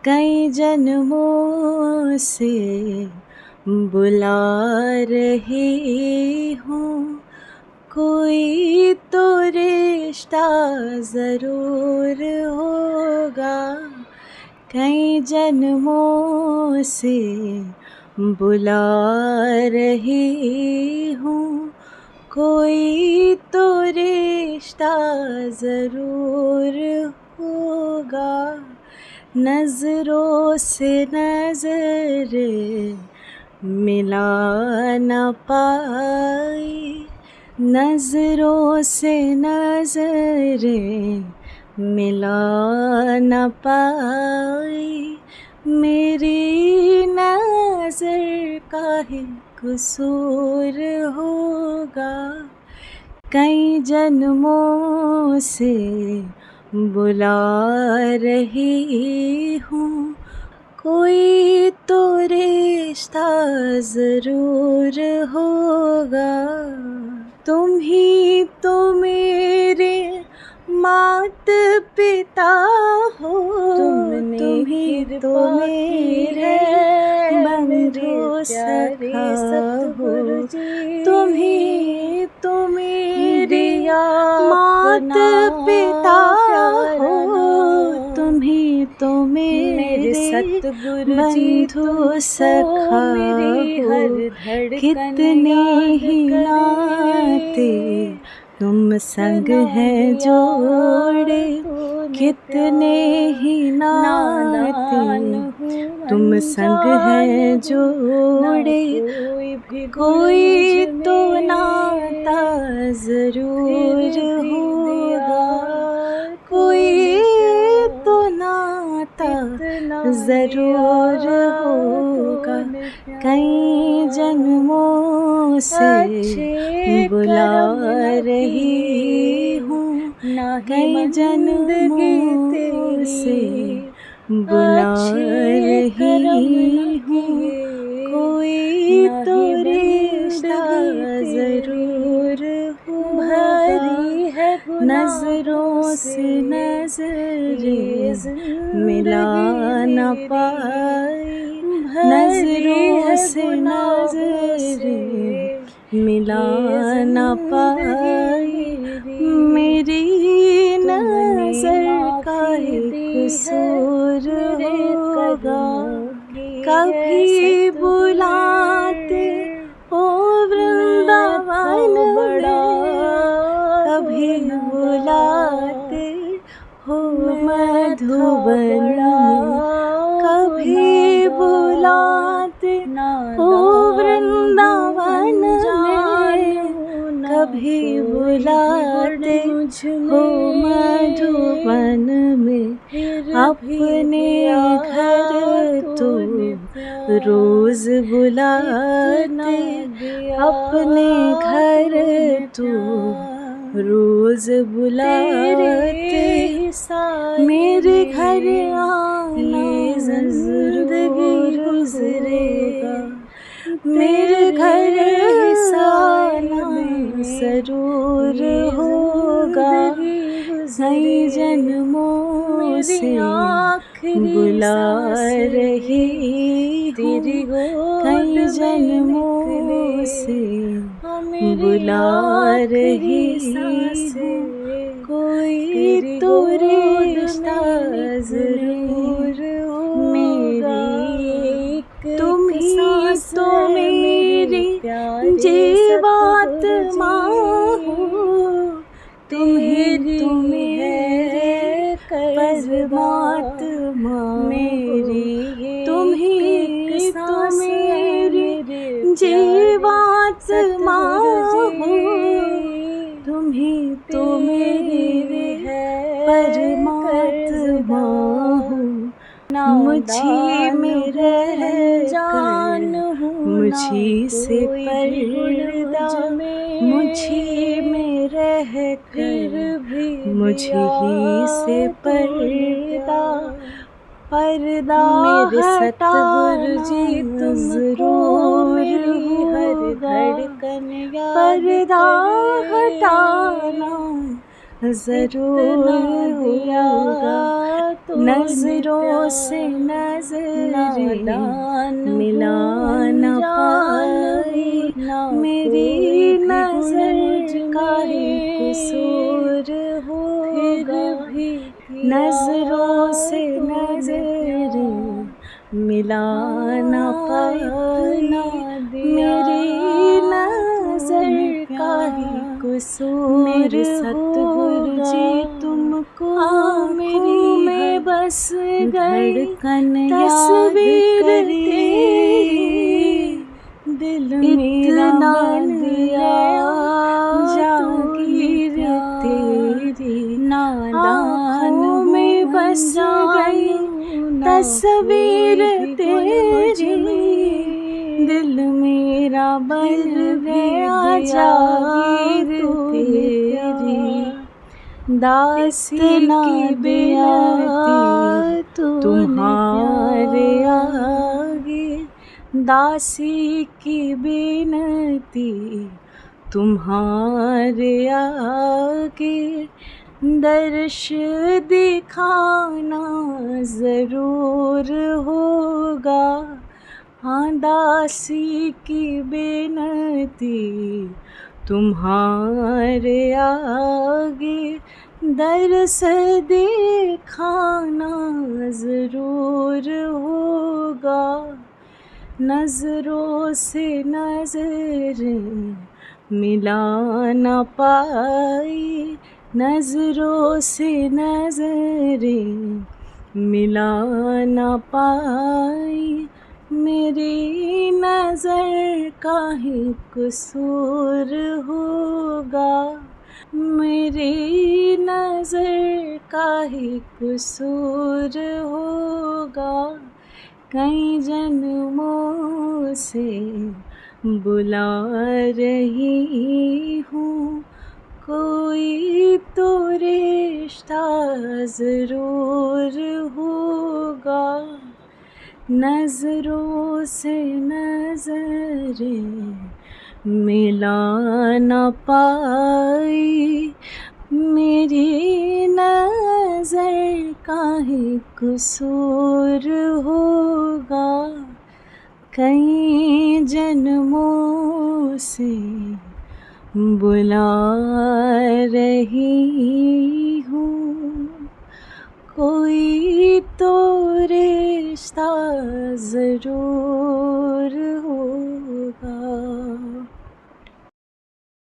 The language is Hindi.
कई जन्मों से बुला रही हूँ, कोई तो रिश्ता ज़रूर होगा। कई जन्मों से बुला रही हूँ, कोई तो रिश्ता ज़रूर होगा। नज़रों से नज़रें मिला न पाई, नज़रों से नज़रें मिला न पाई। मेरी नज़र का ही कसूर होगा। कई जन्मों से बुला रही हूँ, कोई तो रिश्ता ज़रूर होगा। तुम ही तो मेरे माता पिता हो, तुम ही तो मेरे बंधु सखा हो, तुम ही तो मेरे माता पिता हो, तुम ही तो मेरे सतगुरु बंधु सखा हो। कितने ही नाते तुम संग हैं जोड़े, कितने ही नाते तुम संग हैं जोड़े। कोई तो नाता ज़रूर होगा, कोई तो नाता ज़रूर होगा। कई जन्मों से बुला रही हूँ, कई जन्मों से बुला रही हूँ, कोई तो रिश्ता ज़रूर होगा। नज़रों से नज़रें मिला न पाई, नज़रों से नज़रें मिला न पाई। मेरी नज़र का ही कसूर होगा। कभी बुलाते हो वृंदावन में, कभी बुलाते हो मधुबन में, कभी बुलाते हो वृंदावन में, कभी बुलाते हो मधुबन में। अपने घर तो रोज़ बुलाते, अपने घर तो रोज़ बुलाते। मेरे घर आना ज़िंदगी गुज़रेगा, मेरे घर आना ज़रूर होगा। कई जन्मों से बुला रही हूँ, कई जन्मों से बुला रही हूँ, कोई तो रिश्ता ज़रूर होगा। तुम ही तो मेरी जीवात्मा हो, तुम ही तो मेरे परमात्मा मेरी, तुम ही तो मेरी जीवात्मा हो, तुम ही तो मेरी परमात्मा हो। मुझी में रह जान हूँ, मुझी से पर्दा, मुझी में रह कर भी मुझी ही से पर्दा। पर्दा मेरे सतगुरु जी तुम ज़रूर हर धड़कन पर्दा हटाना ज़रूर होगा। नजरों से नजरें मिला न पाई, मेरी नजर का ही कसूर होगा। नजरों से नजरें मिला न पाई, मेरी नजर का ही कसूर। मेरे सतगुरु जी तुमको आँखों में बस गई तस्वीर तेरी, दिल मेरा दिया जागीर तेरी। आँखों में बस गई तस्वीर तेरी, दिल मेरा बन गया जागीर तेरी। दासी की बेनती तुम्हारे आगे, दासी की बेनती तुम्हारे आगे, दर्श दिखाना ज़रूर होगा। हाँ दासी की बेनती तुम्हारे आगे, दर्श दिखाना ज़रूर होगा। नज़रों से नज़रें मिला न पाई, नज़रों से नज़रें मिला न पाई, मेरी नज़र का ही कसूर होगा। मेरी नज़र का ही कसूर होगा। कई जन्मों से बुला रही हूँ, कोई तो रिश्ता ज़रूर होगा। नज़रों से नज़रें मिला न पाई, मेरी नज़र का ही कसूर होगा। कई जन्मों से बुला रही हूँ, कोई तो रिश्ता ज़रूर